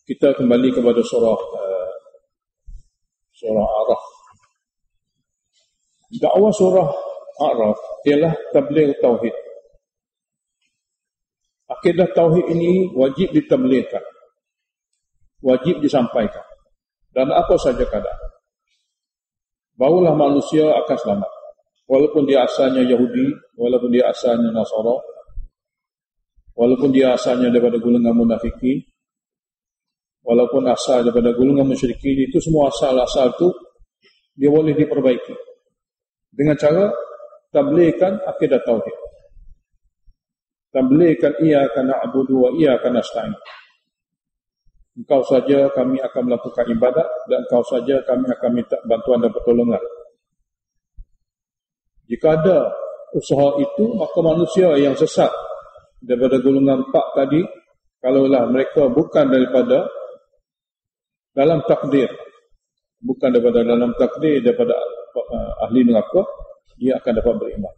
Kita kembali kepada surah A'raf. Dakwah surah A'raf ialah tabligh tauhid. Akidah tauhid ini wajib ditablighkan, wajib disampaikan, dan apa saja keadaan. Barulah manusia akan selamat. Walaupun dia asalnya Yahudi, walaupun dia asalnya Nasara, walaupun dia asalnya daripada golongan munafikin, walaupun asal daripada golongan musyrikin, itu semua asal-asal itu dia boleh diperbaiki dengan cara tablighkan akidah tauhid. Tablighkan iyyaka na'budu wa iyyaka nasta'in. Engkau saja kami akan melakukan ibadat, dan engkau saja kami akan minta bantuan dan pertolongan. Jika ada usaha itu, maka manusia yang sesat daripada golongan 4 tadi, kalaulah mereka bukan daripada dalam takdir, bukan daripada dalam takdir daripada ahli neraka, dia akan dapat beriman.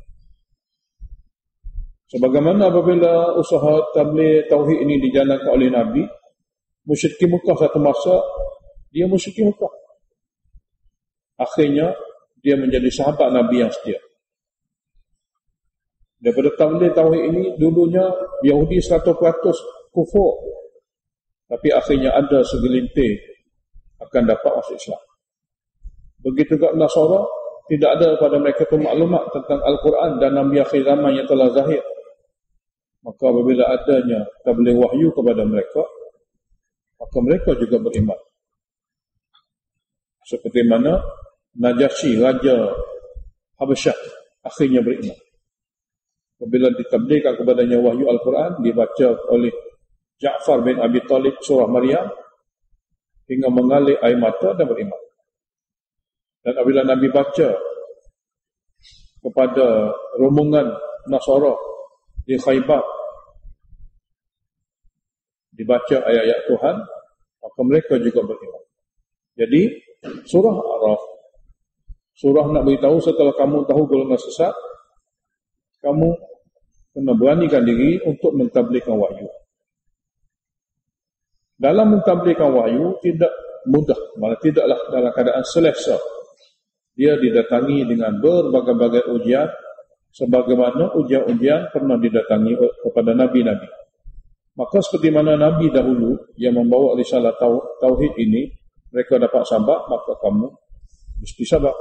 Sebagaimana apabila usaha tabligh tauhid ini dijalankan oleh Nabi, musyrikin Mekah satu masa dia musyrikin Mekah, akhirnya dia menjadi sahabat Nabi yang setia. Daripada tabligh tauhid ini, dulunya Yahudi 100% kufur, tapi akhirnya ada segelintir akan dapat masuk Islam. Begitu juga Nasara, tidak ada pada mereka itu maklumat tentang Al-Quran dan Nabi akhir zaman yang telah zahir. Maka apabila adanya tabligh wahyu kepada mereka, maka mereka juga beriman. Seperti mana Najasyi, Raja Habasyah, akhirnya beriman. Apabila ditablighkan kepadanya wahyu Al-Quran, dibaca oleh Ja'far bin Abi Talib surah Maryam, hingga mengalir air mata dan beriman. Dan apabila Nabi baca kepada rombongan Nasara di Khaybar, dibaca ayat-ayat Tuhan, maka mereka juga beriman. Jadi surah A'raf, surah nak beritahu setelah kamu tahu golongan sesat, kamu kena beranikan diri untuk mentablighkan wahyu. Dalam mentablighkan wahyu tidak mudah, malah tidaklah dalam keadaan selesa. Dia didatangi dengan berbagai-bagai ujian, sebagaimana ujian-ujian pernah didatangi kepada nabi-nabi. Maka seperti mana nabi dahulu yang membawa risalah tauhid ini, mereka dapat sabar, maka kamu mesti sabar.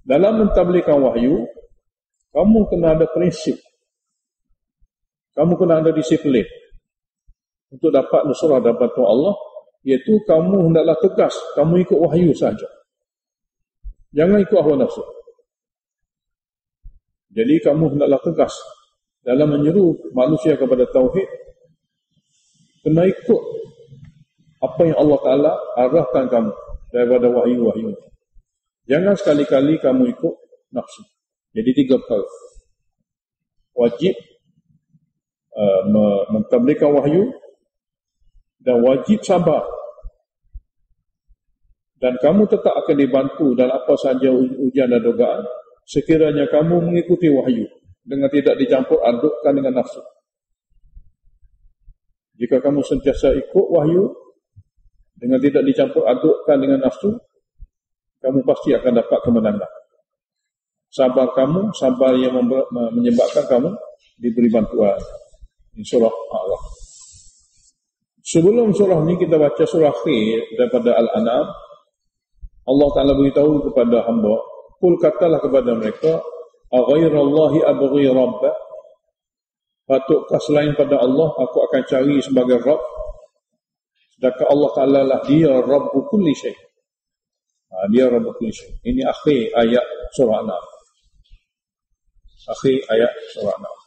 Dalam mentablighkan wahyu, kamu kena ada prinsip, kamu kena ada disiplin untuk dapat nusrah dan bantuan Allah, iaitu kamu hendaklah tegas, kamu ikut wahyu saja. Jangan ikut hawa nafsu. Jadi kamu hendaklah tegas dalam menyeru manusia kepada tauhid, kena ikut apa yang Allah Ta'ala arahkan kamu daripada wahyu-wahyu. Jangan sekali-kali kamu ikut nafsu. Jadi 3 perkara. Wajib mentablighkan wahyu, dan wajib sabar. Dan kamu tetap akan dibantu dalam apa saja ujian dan godaan sekiranya kamu mengikuti wahyu dengan tidak dicampur adukkan dengan nafsu. Jika kamu sentiasa ikut wahyu dengan tidak dicampur adukkan dengan nafsu, kamu pasti akan dapat kemenangan. Sabar kamu, sabar yang menyebabkan kamu diberi bantuan. Ini surah Allah. Sebelum surah ini kita baca surah akhir daripada Al-An'am. Allah Ta'ala beritahu kepada hamba, kul katalah kepada mereka, aghairallahi abghi rabba, patutkah selain pada Allah aku akan cari sebagai Rabb, sedangkan Allah Ta'ala lah dia Rabbu kulli syai'. Dia Rabbu kulli syai'. Ini akhir ayat surah An-Nahl. Akhir ayat surah An-Nahl.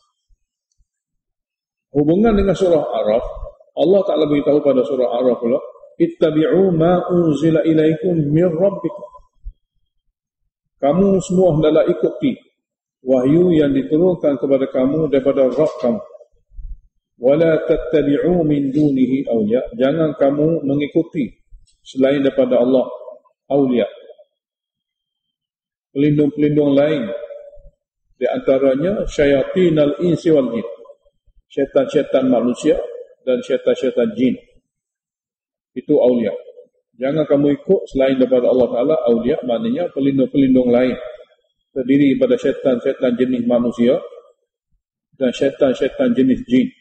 Hubungan dengan surah A'raf, Allah Ta'ala beritahu pada surah A'raf pula, ittabi'u ma unzila ilaikum min rabbikum. Kamu semua hendaklah ikuti wahyu yang diturunkan kepada kamu daripada Rabb kamu. Wala tattabi'u min dunihi awliya. Jangan kamu mengikuti selain daripada Allah awliya, pelindung-pelindung lain, di antaranya syayatinal insi wal jin, syaitan-syaitan manusia dan syaitan-syaitan jin. Itu aulia. Jangan kamu ikut selain daripada Allah Ta'ala. Aulia maknanya pelindung-pelindung lain, terdiri pada syaitan-syaitan jenis manusia dan syaitan-syaitan jenis jin.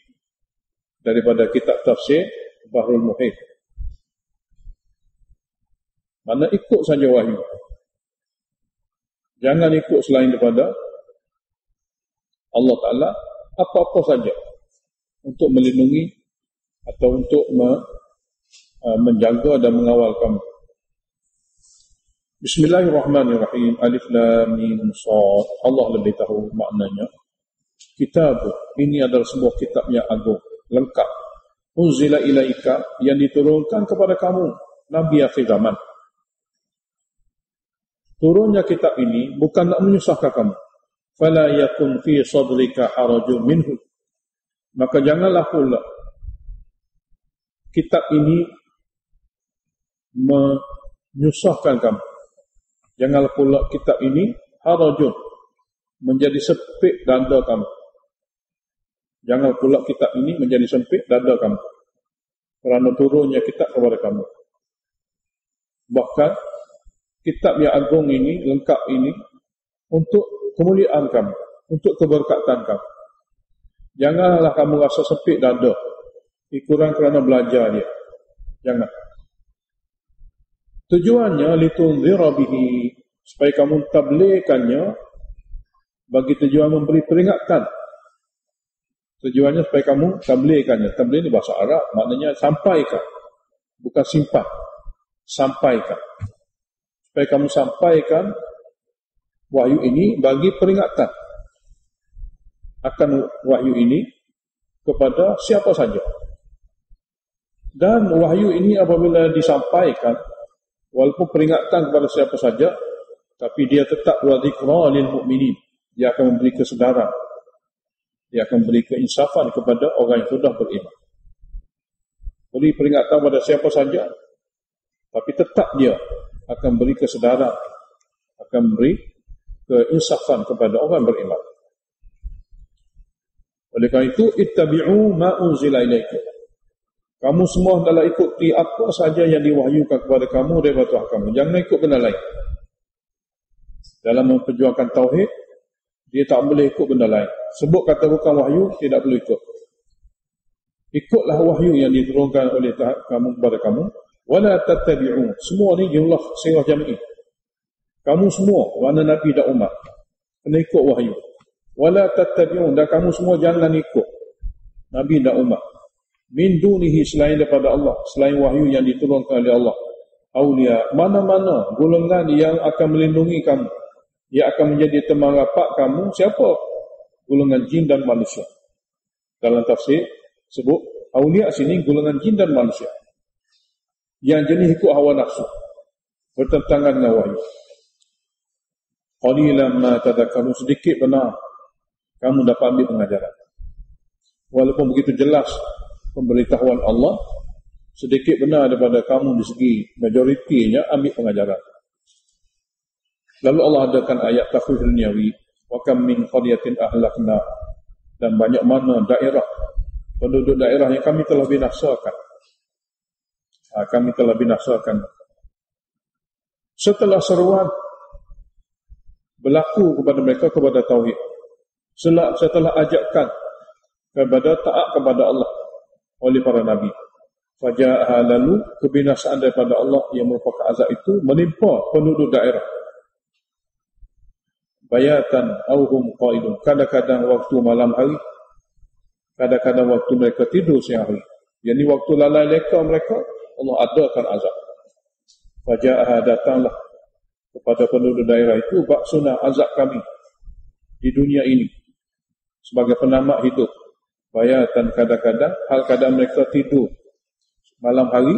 Daripada kitab tafsir Bahrul Muhit. Mana ikut saja wahyu. Jangan ikut selain daripada Allah Ta'ala apa-apa saja untuk melindungi atau untuk menjaga dan mengawal kamu. Bismillahirrahmanirrahim. Alif Lam Mim Shad. Allah lebih tahu maknanya. Kitab ini adalah sebuah kitab yang agung, lengkap. Unzila ilaika, yang diturunkan kepada kamu, Nabi akhir zaman. Turunnya kitab ini bukan nak menyusahkan kamu. Fala yakun fi sadrika harajun minhu. Maka janganlah pula kitab ini menyusahkan kamu. Janganlah pula kitab ini harajun, menjadi sempit dada kamu. Jangan pula kitab ini menjadi sempit dada kamu kerana turunnya kitab kepada kamu. Bahkan kitab yang agung ini, lengkap ini, untuk kemuliaan kamu, untuk keberkatan kamu. Janganlah kamu rasa sempit dada kurang kerana belajar dia. Jangan. Tujuannya litunzira bihi, supaya kamu tablighannya bagi tujuan memberi peringatan. Tujuannya supaya kamu tablighannya. Tabligh ini bahasa Arab, maknanya sampaikan, bukan simpan. Sampaikan. Supaya kamu sampaikan wahyu ini bagi peringatan akan wahyu ini kepada siapa saja. Dan wahyu ini apabila disampaikan, walaupun peringatan kepada siapa saja, tapi dia tetap wa dzikra lil mukminin. Dia akan memberi kesedaran, dia akan memberi keinsafan kepada orang yang sudah beriman. Beri peringatan kepada siapa saja, tapi tetap dia akan beri kesedaran, akan beri keinsafan kepada orang beriman. Oleh kerana itu, ittabi'u ma unzila ilaikum. Kamu semua adalah ikuti apa saja yang diwahyukan kepada kamu daripada Tuhan kamu. Jangan ikut benda lain. Dalam memperjuangkan tauhid, dia tak boleh ikut benda lain. Sebut kata bukan wahyu, tidak perlu ikut. Ikutlah wahyu yang diturunkan oleh Tuhan kamu kepada kamu. Wala tattabi'u. Semua ni jumlah sirah jam'i. Kamu semua, mana Nabi dan umat, kena ikut wahyu. Wala tattabi'u, dan kamu semua jangan ikut Nabi dan umat. Min dunihi, selain daripada Allah, selain wahyu yang diturunkan oleh Allah. Aulia, mana-mana golongan yang akan melindungi kamu, yang akan menjadi teman rapat kamu. Siapa? Golongan jin dan manusia. Dalam tafsir sebut aulia sini golongan jin dan manusia yang jenis ikut hawa nafsu, bertentangan dengan wahyu. Qalilan ma tadhakkarun, sedikit benar kamu dapat ambil pengajaran. Walaupun begitu jelas pemberitahuan Allah, sedikit benar daripada kamu di segi majoritinya ambil pengajaran. Lalu Allah adakan ayat takhwif duniawi, wa kam min qaryatin ahlakna, dan banyak mana daerah, penduduk daerah yang kami telah binasakan. Kami telah binasakan. Setelah seruan berlaku kepada mereka kepada tauhid, setelah ajakan kepada taat kepada Allah oleh para nabi, faja'aha, lalu kebinasaan daripada Allah yang merupakan azab itu menimpa penduduk daerah. Bayatan auhum qaidun, kadang-kadang waktu malam hari, kadang-kadang waktu mereka tidur siang hari. Jadi waktu lalai leka mereka, Allah adakan azab. Faja'aha, datanglah kepada penduduk daerah itu baksuna, azab kami di dunia ini sebagai penamak hidup. Bayatan, kadang-kadang hal keadaan mereka tidur malam hari,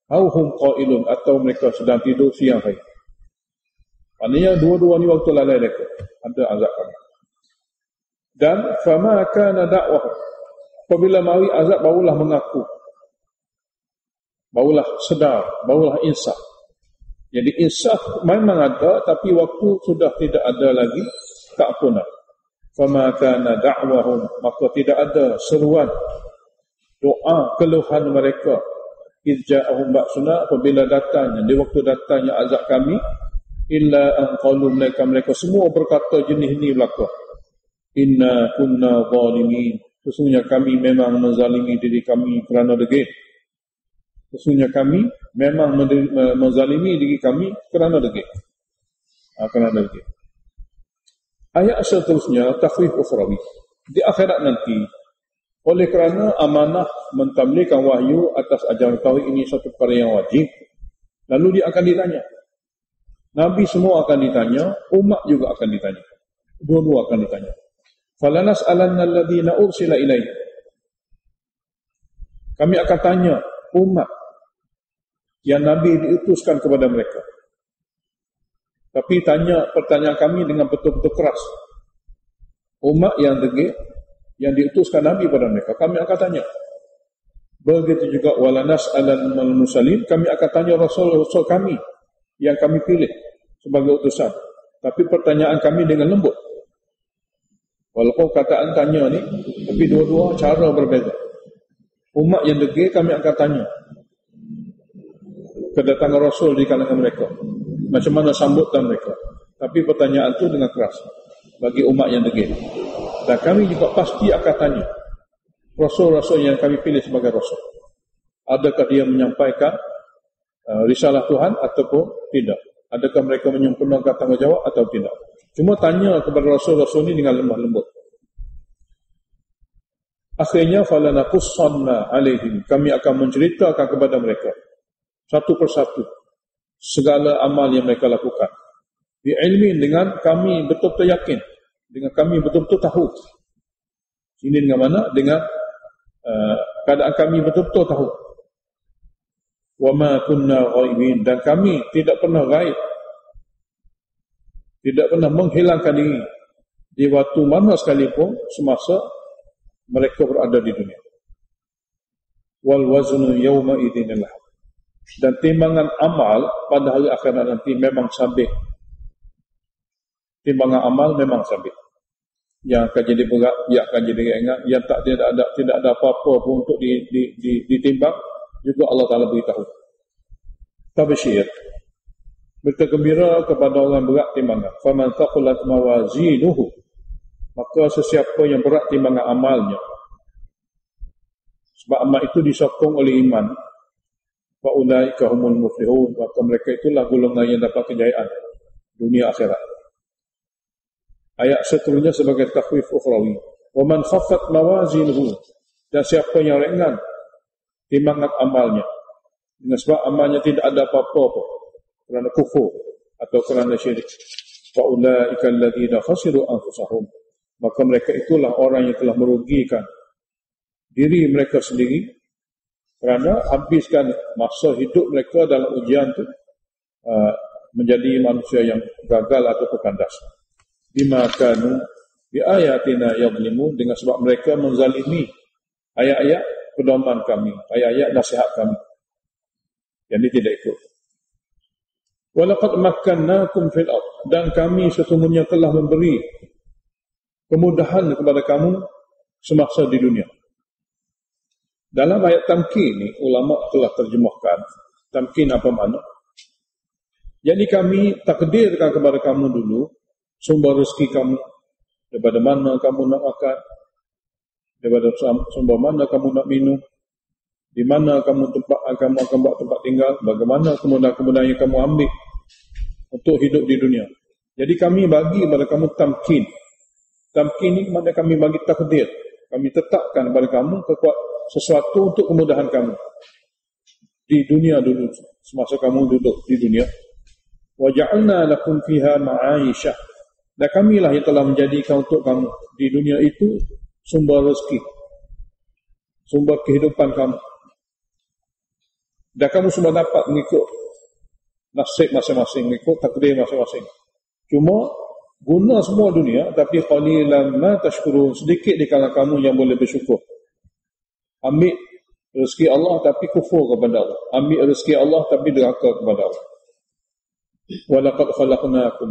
auhum qailun, atau mereka sedang tidur siang hari. Maknanya dua-dua ni waktu lalai mereka, ada azab kami. Dan fama kana da'wah, apabila mari azab barulah mengaku, barulah sedar, barulah insaf. Jadi insaf memang ada, tapi waktu sudah tidak ada lagi, tak punah. Fama kana da'wahum, maka tidak ada seruan, doa, keluhan mereka izja'ahum ba'suna, apabila datangnya, di waktu datangnya azab kami, illa an qalu, mereka semua berkata jenis ini berlaku, inna kunna zalimin, sesungguhnya kami memang menzalimi diri kami kerana degil. Sesungguhnya kami memang menzalimi diri kami kerana degil. Kerana degil. Ayat seterusnya, takhwif ukhrawi. Di akhirat nanti, oleh kerana amanah mentabligkan wahyu atas ajaran tauhid ini satu perkara yang wajib, lalu dia akan ditanya. Nabi semua akan ditanya, umat juga akan ditanya. Dua-dua akan ditanya. Falanas'alanna alladhina ursila ilaihim. Kami akan tanya umat yang Nabi diutuskan kepada mereka. Tapi tanya pertanyaan kami dengan betul-betul keras. Umat yang degil, yang diutuskan Nabi pada mereka, kami akan tanya. Begitu juga walanas'alanna al-mursalin, kami akan tanya rasul-rasul kami yang kami pilih sebagai utusan. Tapi pertanyaan kami dengan lembut. Walaupun kataan tanya ni, tapi dua-dua cara berbeza. Umat yang degil kami akan tanya kedatangan Rasul di kalangan mereka, macam mana sambutan mereka. Tapi pertanyaan itu dengan keras bagi umat yang degil. Dan kami juga pasti akan tanya Rasul-Rasul yang kami pilih sebagai Rasul, adakah dia menyampaikan risalah Tuhan ataupun tidak? Adakah mereka menyempurnakan tanggungjawab atau tidak? Cuma tanya kepada Rasul-Rasul ini dengan lemah lembut. Akhirnya falanaqussanna alaihim, kami akan menceritakan kepada mereka satu persatu segala amal yang mereka lakukan. Bi ilmin, dengan kami betul-betul yakin, dengan kami betul-betul tahu. Ini dengan mana? Dengan keadaan kami betul-betul tahu. Wa ma kunna ghaibin, dan kami tidak pernah gaib, tidak pernah menghilangkan diri di waktu mana sekalipun semasa mereka berada di dunia. Wal waznu yawma idzin al, dan timbangan amal pada hari akhirat nanti memang sabit. Timbangan amal memang sabit. Yang akan jadi berat, yang akan jadi ringan, yang tidak ada apa-apa pun untuk ditimbang, juga Allah Ta'ala beritahu. Tabsyir, berita gembira kepada orang berat timbangan. Faman thaqulat mawazinuhu, maka sesiapa yang berat timbangan amalnya, sebab amal itu disokong oleh iman, fa ulaika humul muflihun, maka mereka itulah golongan yang dapat kejayaan dunia akhirat. Ayat seterusnya sebagai takhwif ukhrawi. Wa man khaffat mawazinuhu, dan siapa yang ringan timbangan amalnya, dengan sebab amalnya tidak ada apa-apa kerana kufur atau kerana syirik, fa ulaika alladhina khasiru anfusahum, maka mereka itulah orang yang telah merugikan diri mereka sendiri kerana habiskan masa hidup mereka dalam ujian itu menjadi manusia yang gagal atau kandas. Bima kanu bi ayatina yadhlimun, dengan sebab mereka menzalimi ayat-ayat pedoman kami, ayat-ayat nasihat kami, yang ini tidak ikut. Walaqad makkannakum fil ard, dan kami sesungguhnya telah memberi kemudahan kepada kamu semasa di dunia. Dalam ayat tamkin ini ulama telah terjemahkan tamkin apa makna. Jadi kami takdirkan kepada kamu dulu sumber rezeki kamu, daripada mana kamu nak makan, daripada sumber mana kamu nak minum, di mana kamu akan buat tempat tinggal, bagaimana kemudahan-kemudahan yang kamu ambil untuk hidup di dunia. Jadi kami bagi kepada kamu tamkin. Tamkin ini maknanya kami bagi takdir. Kami tetapkan kepada kamu sesuatu untuk kemudahan kamu di dunia dulu, semasa kamu duduk di dunia. Wa ja'alna lakum fiha ma'aishah, dan kamilah yang telah menjadikan untuk kamu di dunia itu sumber rezeki, sumber kehidupan kamu. Dan kamu semua dapat mengikut nasib masing-masing, mengikut takdir masing-masing. Cuma guna semua dunia, tapi qalilan ma tashkurun, sedikit di kalangan kamu yang boleh bersyukur. Ambil rezeki Allah tapi kufur kepada Allah, ambil rezeki Allah tapi derhaka kepada Allah. Walaqad khalaqnakum,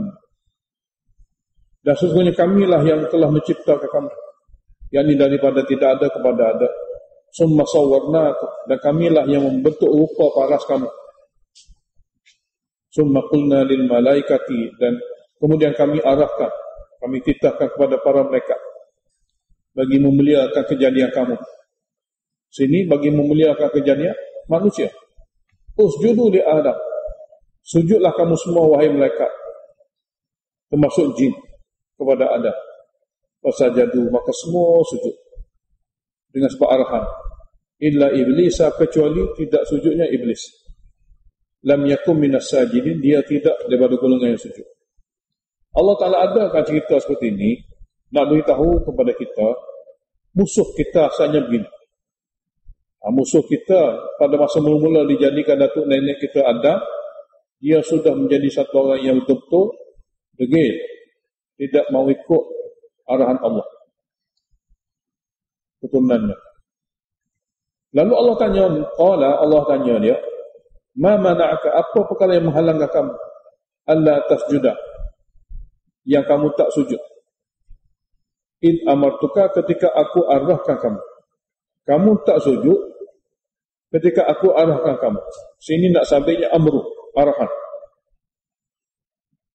dan sesungguhnya kamilah yang telah menciptakan kamu, yakni daripada tidak ada kepada ada. summa sawwarnakum, dan kamilah yang membentuk rupa paras kamu. Summa qulna lil malaikati, dan kemudian kami arahkan, kami titahkan kepada para malaikat bagi memuliakan kejadian kamu. Sini bagi memuliakan kejadian manusia. Usjudu li Adam, sujudlah kamu semua wahai malaikat, termasuk jin, kepada Adam. Fasajadu, maka semua sujud dengan sebab arahan. Illa iblis, kecuali tidak sujudnya iblis. Lam yakum minas sajidin, dia tidak daripada golongan yang sujud. Allah Ta'ala adakan cerita seperti ini nak beritahu kepada kita, musuh kita asalnya begini. Musuh kita pada masa mula-mula dijadikan datuk nenek kita Adam, dia sudah menjadi satu orang yang betul-betul degil, tidak mau ikut arahan Allah, keturunannya. Lalu Allah tanya dia, ma mana'aka, apa perkara yang menghalangkan kamu, alla tasjuda, yang kamu tak sujud, id amartuka, ketika aku arahkan kamu. Kamu tak sujud ketika aku arahkan kamu. Sini nak sampainya amru, arahan.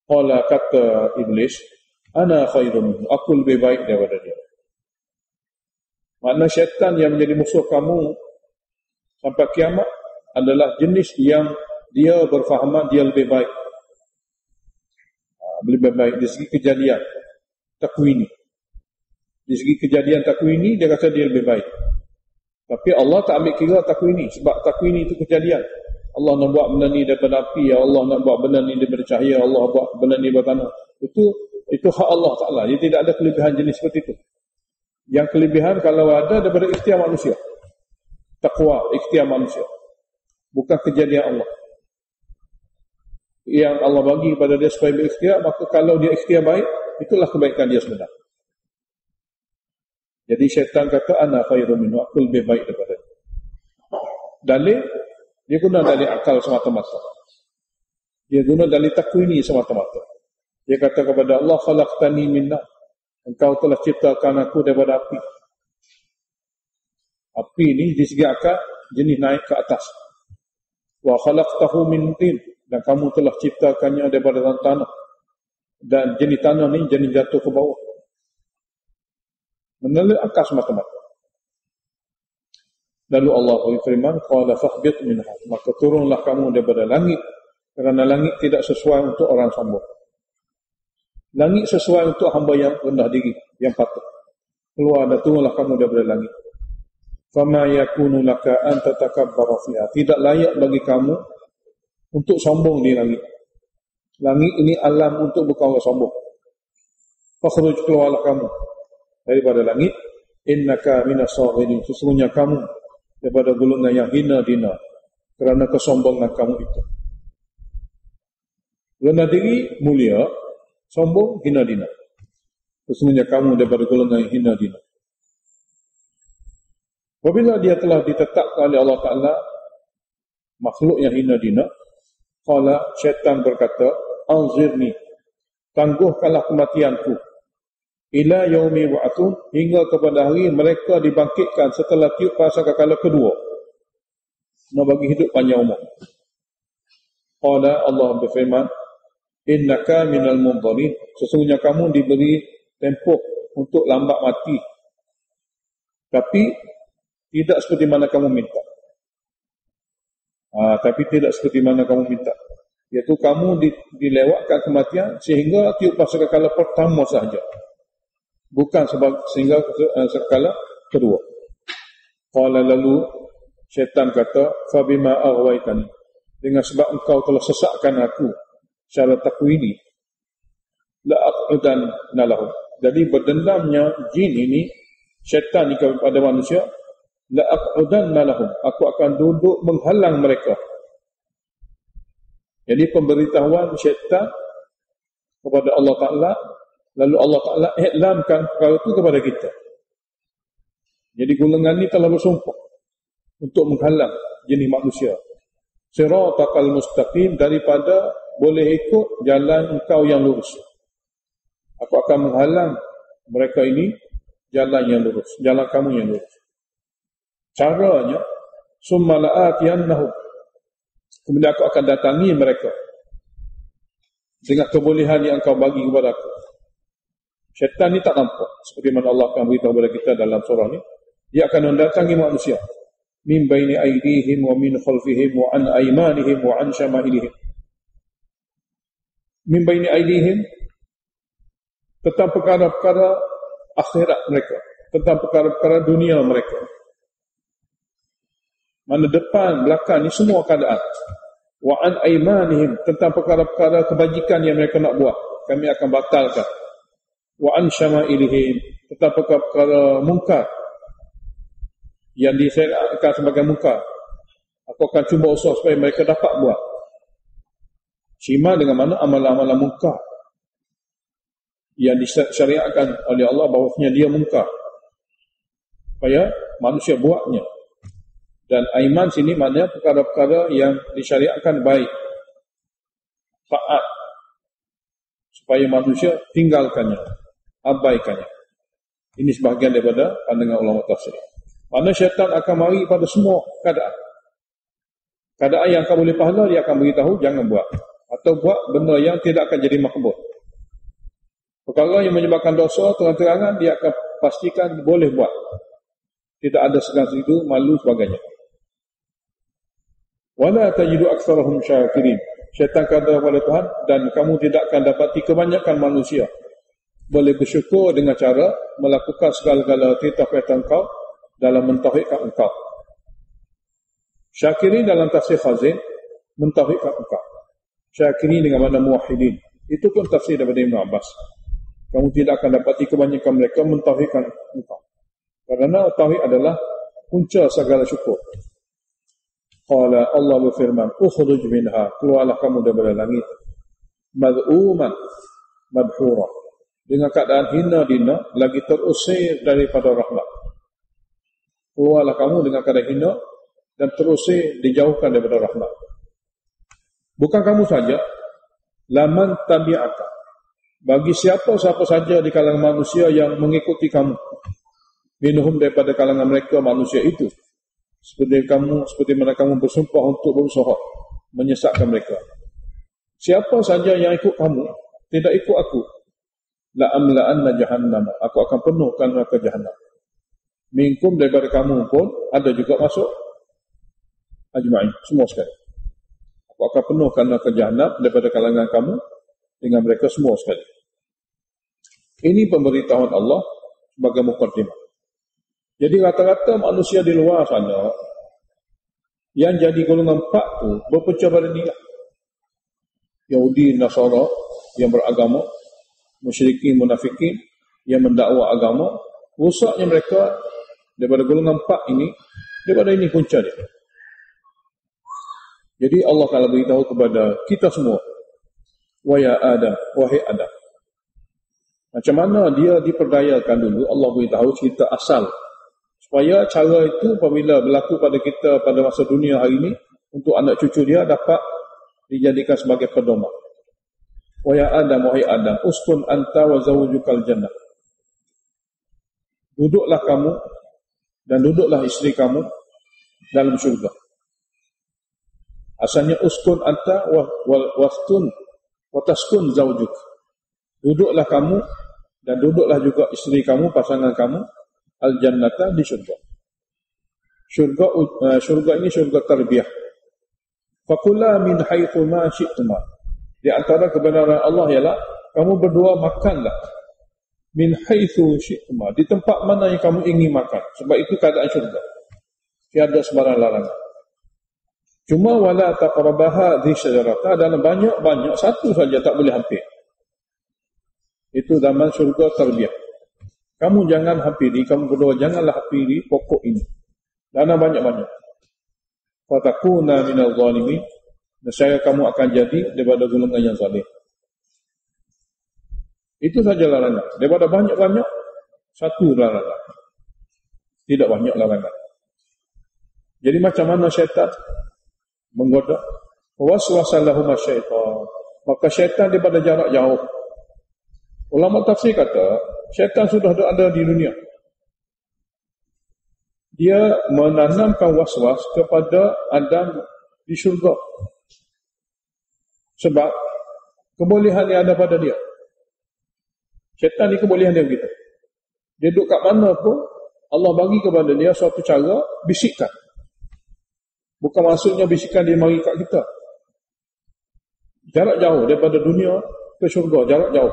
Qala, kata iblis, ana khairun, aku lebih baik daripada dia. Makna syaitan yang menjadi musuh kamu sampai kiamat adalah jenis yang dia berfahaman dia lebih baik. Lebih baik dari segi kejadian takwini. Dari segi kejadian takwini dia kata dia lebih baik. Tapi Allah tak ambil kira takwini, sebab takwini itu kejadian. Allah nak buat benda ni daripada api, Allah nak buat benda ni daripada cahaya, Allah buat benda ni daripada tanah. Itu hak Allah Ta'ala. Dia tidak ada kelebihan jenis seperti itu. Yang kelebihan kalau ada daripada ikhtiar manusia. Taqwa, ikhtiar manusia. Bukan kejadian Allah. Yang Allah bagi kepada dia supaya berikhtiar, maka kalau dia ikhtiar baik, itulah kebaikan dia sebenar. Jadi syaitan kata, ana khairum minhu, aku lebih baik daripada dia. Dalil, dia guna dalil akal semata-mata. Dia guna dalil takwini semata-mata. Dia kata kepada Allah, khalaqtani min nar, engkau telah ciptakan aku daripada api. Api ni di segi akal jenis naik ke atas. Wa khalaqtahu min tin, dan kamu telah ciptakannya daripada tanah. Dan jenis tanah ni jenis jatuh ke bawah. Menurut akal semata-mata. Lalu Allah berfirman, qala fahbit minha, maka turunlah kamu daripada langit, kerana langit tidak sesuai untuk orang sombong. Langit sesuai untuk hamba yang rendah diri, yang patuh. Keluar dan turunlah kamu daripada langit. Fama yakunu laka an tatakabbara fiha, tidak layak bagi kamu untuk sombong di langit. Langit ini alam untuk bukan orang sombong. Fakhruj, keluarlah kamu daripada langit, innaka minas saghirin, sesungguhnya kamu daripada golongan yang hina dina kerana kesombongan kamu itu. Rendah diri mulia, sombong hina dina. Sesungguhnya kamu daripada golongan yang hina dina. Apabila dia telah ditetapkan oleh Allah Ta'ala makhluk yang hina dina, qala, syaitan berkata, anzirni, tangguhkanlah kematianku, ila yaumi wa'atun, hingga kepada hari mereka dibangkitkan setelah tiup pasangkala kedua, nak bagi hidup panjang umur. Qala, Allah berfirman, innaka minal munzarin, sesungguhnya kamu diberi tempoh untuk lambat mati, tapi tidak seperti mana kamu minta. Tapi tidak seperti mana kamu minta, iaitu kamu dilewatkan kematian sehingga tiup pasangkala pertama sahaja, bukan sehingga sekala kedua. Qala, lalu syaitan kata, fabima aghwaytani, dengan sebab engkau telah sesatkan aku secara takwini, la aqudan lahum. Jadi berdendamnya jin ini, syaitan ini kepada manusia, la aqudan lahum, aku akan duduk menghalang mereka. Jadi pemberitahuan syaitan kepada Allah Ta'ala, lalu Allah Ta'ala iklamkan perkara itu kepada kita. Jadi golongan ini telah bersumpah untuk menghalang jenis manusia, siratal mustaqim, daripada boleh ikut jalan engkau yang lurus. Aku akan menghalang mereka ini jalan yang lurus, jalan kamu yang lurus. Caranya, summa la'atiyannahum, kemudian aku akan datangi mereka dengan kebolehan yang engkau bagi kepada aku. Syaitan ni tak nampak, seperti mana Allah akan beritahu kepada kita dalam surah ni. Dia akan mendatangi manusia min baini aydihim wa min khalfihim wa an aymanihim wa an syama'ilihim. Min baini aydihim, tentang perkara-perkara akhirat mereka, tentang perkara-perkara dunia mereka. Mana depan, belakang ni semua keadaan. Wa an aymanihim, tentang perkara-perkara kebajikan yang mereka nak buat, kami akan batalkan. Wa an syama'ilihim, tentang perkara-perkara mungkar yang disyariatkan sebagai mungkar, aku akan cuba usaha supaya mereka dapat buat. Syima dengan mana amalan-amalan mungkar yang disyariatkan oleh Allah bahawasanya dia mungkar, supaya manusia buatnya. Dan aiman sini maknanya perkara-perkara yang disyariatkan baik, taat, supaya manusia tinggalkannya, abaikannya. Ini sebahagian daripada pandangan ulama tafsir. Mana syaitan akan mari pada semua keadaan. Keadaan yang akan boleh pahala, dia akan beritahu jangan buat, atau buat benda yang tidak akan jadi makbul. Perkara yang menyebabkan dosa terang-terangan, dia akan pastikan boleh buat, tidak ada segan-segan, malu sebagainya. Wala tajidu aktsarahum syakirin, syaitan kata kepada Tuhan, dan kamu tidak akan dapati kebanyakan manusia boleh bersyukur dengan cara melakukan segala-gala titah-titah engkau dalam mentauhidkan engkau. Syakirin dalam tafsir Khazin, mentauhidkan engkau. Syakirin dengan makna muwahhidin, itu pun tafsir daripada Ibn Abbas. Kamu tidak akan dapati kebanyakan mereka mentauhidkan engkau, kerana tauhid adalah punca segala syukur. Qala, Allah berfirman, ukhruj minha, keluarlah kamu daripada langit, mad'uman madhura, dengan keadaan hina dina, lagi terusir daripada rahmat. Keluarlah kamu dengan keadaan hina dan terusir dijauhkan daripada rahmat. Bukan kamu saja, laman tabi'aka, bagi siapa-siapa saja di kalangan manusia yang mengikuti kamu, minhum daripada kalangan mereka manusia itu, seperti mana kamu bersumpah untuk berusaha menyesatkan mereka. Siapa saja yang ikut kamu, tidak ikut aku, la amla'anna jahannam, aku akan penuhkan neraka jahannam. Minkum, daripada kamu pun ada juga masuk, ajma'in, semua sekali. Aku akan penuhkan neraka jahannam daripada kalangan kamu dengan mereka semua sekali. Ini pemberitahuan Allah sebagai muqaddimah. Jadi rata-rata manusia di luar sana yang jadi golongan 4 tu berpecah pada ni. Yahudi, Nasara yang beragama, musyrikin, munafikin yang mendakwa agama, rusaknya mereka daripada golongan 4 ini, daripada ini punca dia. Jadi Allah Ta'ala beritahu kepada kita semua, wa ya Adam, wahai Adam. Macam mana dia diperdayakan dulu, Allah beritahu cerita asal, supaya cara itu apabila berlaku pada kita pada masa dunia hari ini, untuk anak cucu dia dapat dijadikan sebagai pedoman. Wa ya Adam, wahai Adam, uskun anta wa zawjukal jannah. Duduklah kamu dan duduklah isteri kamu dalam syurga. Asalnya uskun anta wa taskun zawjuk. Duduklah kamu dan duduklah juga isteri kamu, pasangan kamu, al-jannata, di syurga. Syurga ini syurga tarbiyah. Fakula min haitsu ma syi'tuma. Di antara kebenaran Allah ialah kamu berdua makanlah min haitsu syi'tuma, di tempat mana yang kamu ingin makan. Sebab itu keadaan syurga, tiada sebarang larangan. Cuma wala taqrabaha dhi syajarata, dalam banyak-banyak satu saja tak boleh hampir. Itu zaman syurga tarbiyah. Kamu jangan hampiri, kamu berdua janganlah hampiri pokok ini. Dalam banyak-banyak. Fatakuna minal zalimin, nescaya kamu akan jadi daripada golongan yang zalim. Itu saja larangan. Daripada banyak-banyak, satu larangan. Tidak banyak larangan. Jadi macam mana syaitan menggoda? Waswasa lahum syaitan, maka syaitan daripada jarak jauh. Ulama tafsir kata, syaitan sudah ada di dunia. dia menanamkan was-was kepada Adam di syurga. Sebab kebolehan yang ada pada dia. Syaitan ni kebolehan dia begitu. Dia duduk kat mana pun, Allah bagi kepada dia suatu cara bisikkan. Bukan maksudnya bisikan dia mari kat kita. Jarak jauh daripada dunia ke syurga, jarak jauh.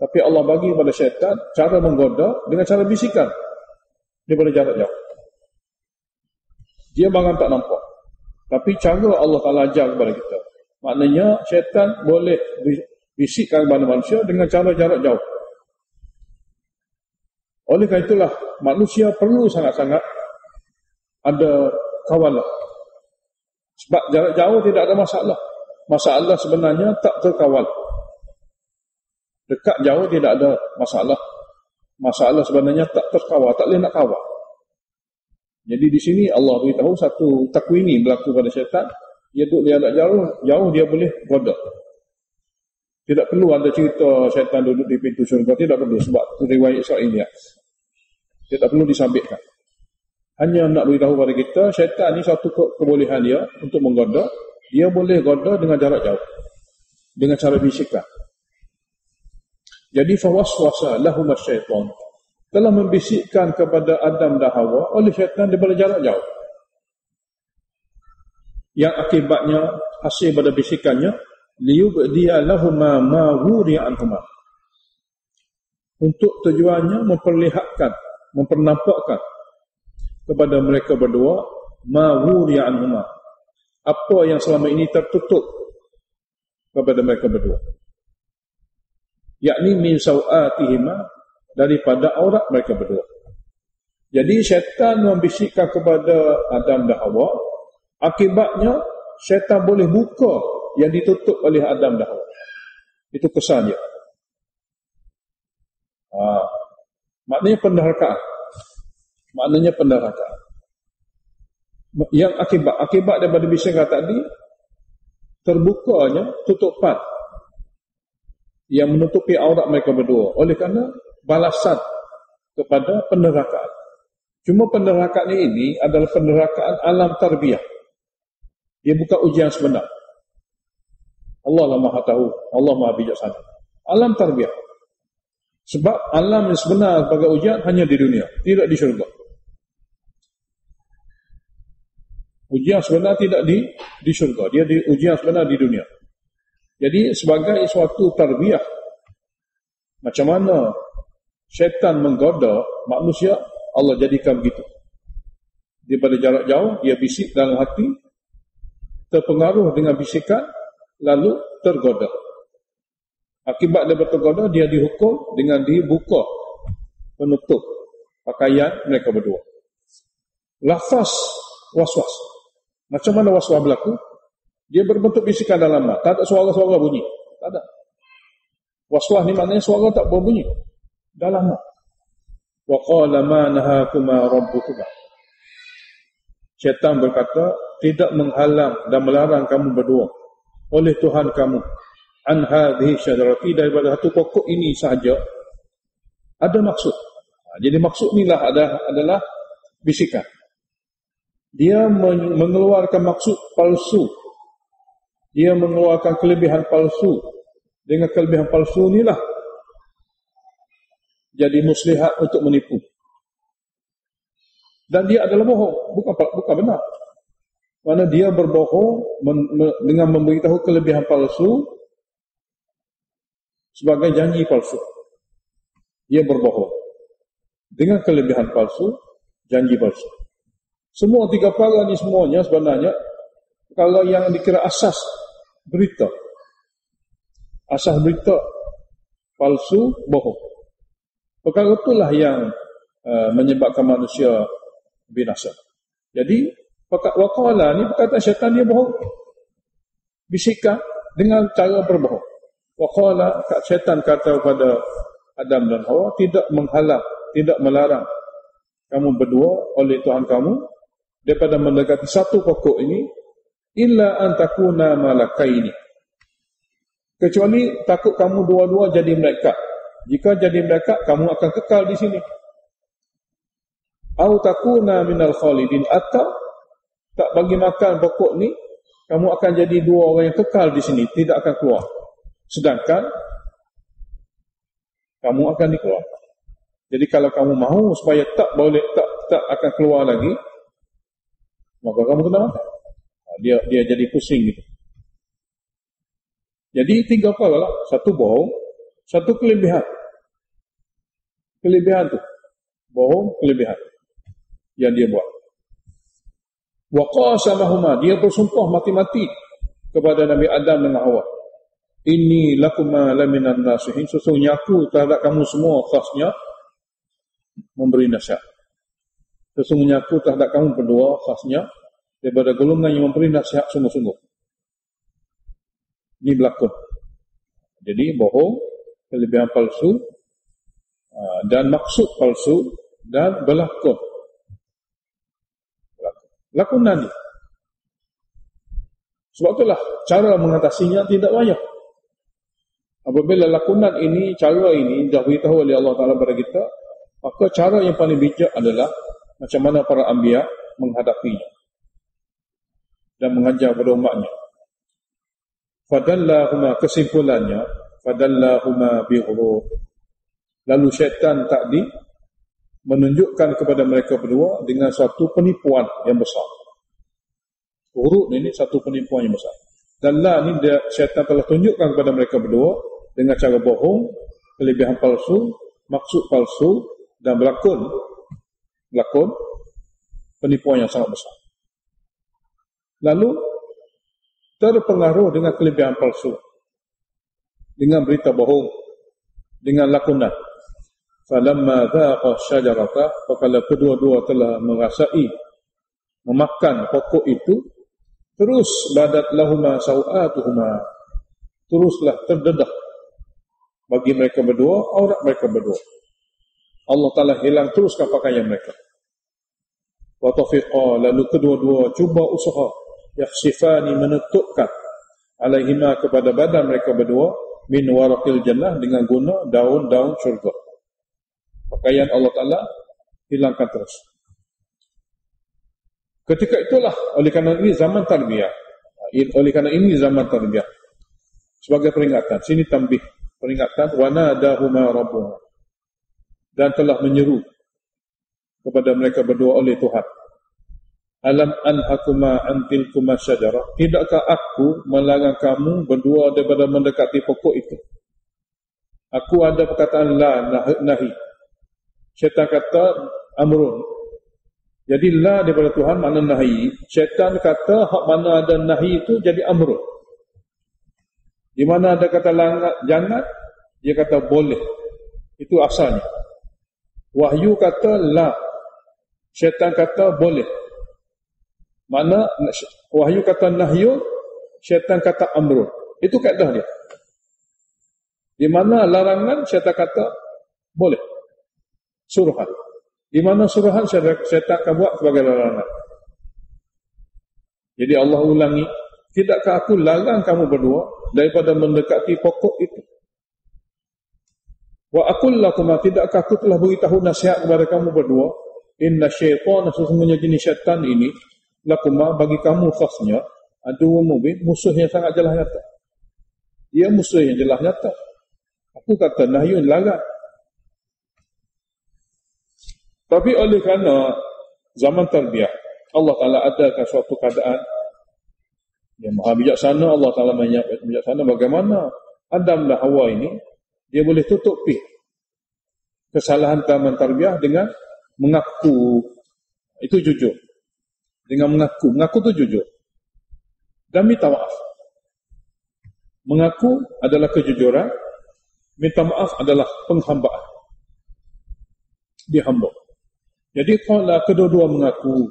Tapi Allah bagi kepada syaitan cara menggoda dengan cara bisikan daripada jarak jauh. Dia bahkan tak nampak. Tapi cara Allah Ta'ala ajar kepada kita. Maknanya syaitan boleh bisikkan kepada manusia dengan cara jarak jauh. Oleh kerana itulah manusia perlu sangat-sangat ada kawalan. Sebab jarak jauh tidak ada masalah. Masalah sebenarnya tak terkawal. Dekat jauh tidak ada masalah. Masalah sebenarnya tak terkawal, tak boleh nak kawal. Jadi di sini Allah beritahu satu takwini berlaku pada syaitan. Dia duduk di jarak jauh dia boleh goda. Tidak perlu ada cerita syaitan duduk di pintu syurga, tidak perlu, sebab itu riwayat Israiliyat. Tidak perlu disabitkan. Hanya nak beritahu kepada kita, syaitan ni satu kebolehan dia untuk menggoda. Dia boleh goda dengan jarak jauh, dengan cara bisikan. Jadi fawaswasa lahum syaitan, telah membisikkan kepada Adam dan Hawa oleh syaitan daripada jarak jauh, yang akibatnya hasil pada bisikannya liyubdiya lahuma ma wuriya anhuma, untuk tujuannya memperlihatkan, mempernampakkan kepada mereka berdua ma wuriya anhuma, apa yang selama ini tertutup kepada mereka berdua, yakni min sawatihima, daripada aurat mereka berdua. Jadi syaitan membisikkan kepada Adam dan Hawa, akibatnya syaitan boleh buka yang ditutup oleh Adam dan Hawa. Itu kesan dia. Maknanya penderakaan. Maknanya penderakaan. Yang akibat daripada bisikan tadi, terbukanya tutupan yang menutupi aurat mereka berdua, oleh kerana balasan kepada penderakaan. Cuma penderakaan ini adalah penderakaan alam tarbiyah. Dia bukan ujian sebenar. Allah lah maha tahu, Allah maha bijaksana. Alam tarbiyah. Sebab alam yang sebenar sebagai ujian hanya di dunia, tidak di syurga. Ujian sebenar tidak di syurga, dia di ujian sebenar di dunia. Jadi sebagai suatu tarbiyah, macam mana syaitan menggoda manusia, Allah jadikan begitu. Daripada jarak jauh, dia bisik dalam hati, terpengaruh dengan bisikan, lalu tergoda. Akibat daripada tergoda, dia dihukum dengan dibuka penutup pakaian mereka berdua. Lafaz waswas. Macam mana waswas berlaku? Dia berbentuk bisikan dalam mat. Tak ada suara-suara bunyi. Tak ada. Waswas ni maknanya suara tak berbunyi. Dalam mat. Wa qala ma nahakuma rabbukuma. Syaitan berkata, tidak menghalang dan melarang kamu berdua oleh Tuhan kamu an hadhihi syajarati, daripada satu pokok ini sahaja. Ada maksud. Jadi maksud inilah adalah bisikan. Dia mengeluarkan maksud palsu. Dia mengeluarkan kelebihan palsu. Dengan kelebihan palsu inilah jadi muslihat untuk menipu. Dan dia adalah bohong, bukan benar. Mana dia berbohong dengan memberitahu kelebihan palsu sebagai janji palsu. Dia berbohong dengan kelebihan palsu, janji palsu. Semua tiga perkara ni semuanya sebenarnya kalau yang dikira asas berita. Asas berita palsu, bohong. Perkara itulah yang menyebabkan manusia binasa. Jadi waqala ni perkataan syaitan, dia bohong. Bisikan dengan cara berbohong. Waqala, syaitan kata kepada Adam dan Hawa, tidak menghalang, tidak melarang kamu berdua oleh Tuhan kamu daripada mendekati satu pokok ini, illa an takuna malakaini, kecuali takut kamu dua-dua jadi malaikat. Jika jadi malaikat, kamu akan kekal di sini. Au takuna minal khalidin, atau tak bagi makan pokok ni, kamu akan jadi dua orang yang kekal di sini, tidak akan keluar. Sedangkan kamu akan dikeluarkan. Jadi kalau kamu mahu supaya tak boleh, tak akan keluar lagi, maka kamu kena makan. Dia jadi pusing gitu. Jadi 3 perkara lah. Satu bohong, satu kelebihan. Kelebihan tu bohong, kelebihan yang dia buat. Wa qasamahuma, dia bersumpah mati-mati kepada Nabi Adam dengan Hawa. Inni lakuma laminan nasihin, sesungguhnya aku terhadap kamu semua khasnya memberi nasihat. Sesungguhnya aku terhadap kamu berdua khasnya daripada golongan yang memberi nasihat sungguh-sungguh. Ini berlakon. Jadi bohong, kelebihan palsu, dan maksud palsu, dan berlakon. Lakonan ni. Sebab itulah cara mengatasinya tidak banyak. Apabila lakonan ini, cara ini dah beritahu oleh Allah Ta'ala kepada kita, maka cara yang paling bijak adalah macam mana para anbiya menghadapinya dan mengajar kepada umatnya. Fadallahuma, kesimpulannya, fadallahuma bighurur. Lalu syaitan tadi menunjukkan kepada mereka berdua dengan satu penipuan yang besar. Ghurur ini satu penipuan yang besar. Dan ni syaitan telah tunjukkan kepada mereka berdua dengan cara bohong, kelebihan palsu, maksud palsu, dan berlakon penipuan yang sangat besar. Lalu terpengaruh dengan kelebihan palsu, dengan berita bohong, dengan lakonan. Falamma dhaqa syajarata, apabila kedua-dua telah merasai memakan pokok itu, terus badat lahuma sawatuhuma, teruslah terdedah bagi mereka berdua aurat mereka berdua. Allah Ta'ala hilang teruskan pakaian mereka. Wa tafiqa, lalu kedua-dua cuba usaha yakhsifani, menutupkan alaihima, kepada badan mereka berdua, min waraqil jannah, dengan guna daun-daun syurga. Pakaian Allah Ta'ala hilangkan terus. Ketika itulah, oleh kerana ini zaman tarbiyah, sebagai peringatan, sini tambih peringatan, wa nadahuma rabbuhuma, dan telah menyeru kepada mereka berdua oleh Tuhan. Alam anhakuma antilkuma syajarah, tidakkah aku melarang kamu berdua daripada mendekati pokok itu? Aku ada perkataan la, nahi. Syaitan kata amrun. Jadi la daripada Tuhan makna nahi. Syaitan kata hak mana ada nahi itu jadi amrun. Di mana ada kata jangan, dia kata boleh. Itu asalnya. Wahyu kata la, syaitan kata boleh. Mana wahyu kata nahyu, syaitan kata amrun. Itu kaedah dia. Di mana larangan, syaitan kata boleh. Suruhan. Di mana suruhan, syaitan akan buat sebagai larangan. Jadi Allah ulangi, tidakkah aku larang kamu berdua daripada mendekati pokok itu? Wa aqul lakum, tidakkah aku telah beritahu nasihat kepada kamu berdua, inna syaitan, sesungguhnya jenis syaitan ini, lakuma, bagi kamu khasnya, aduwwum mubin, musuh yang sangat jelas nyata. Dia musuh yang jelas nyata. Aku kata nahyun, larang. Tapi oleh kerana zaman tarbiyah, Allah Ta'ala adakan suatu keadaan yang maha bijaksana. Allah Ta'ala bijaksana bagaimana Adam dan Hawa ini, dia boleh tutupi kesalahan zaman tarbiyah dengan mengaku. Itu jujur. Dengan mengaku itu jujur. Dan minta maaf. Mengaku adalah kejujuran, minta maaf adalah penghambaan. Dia hamba. Jadi kalau kedua-dua mengaku,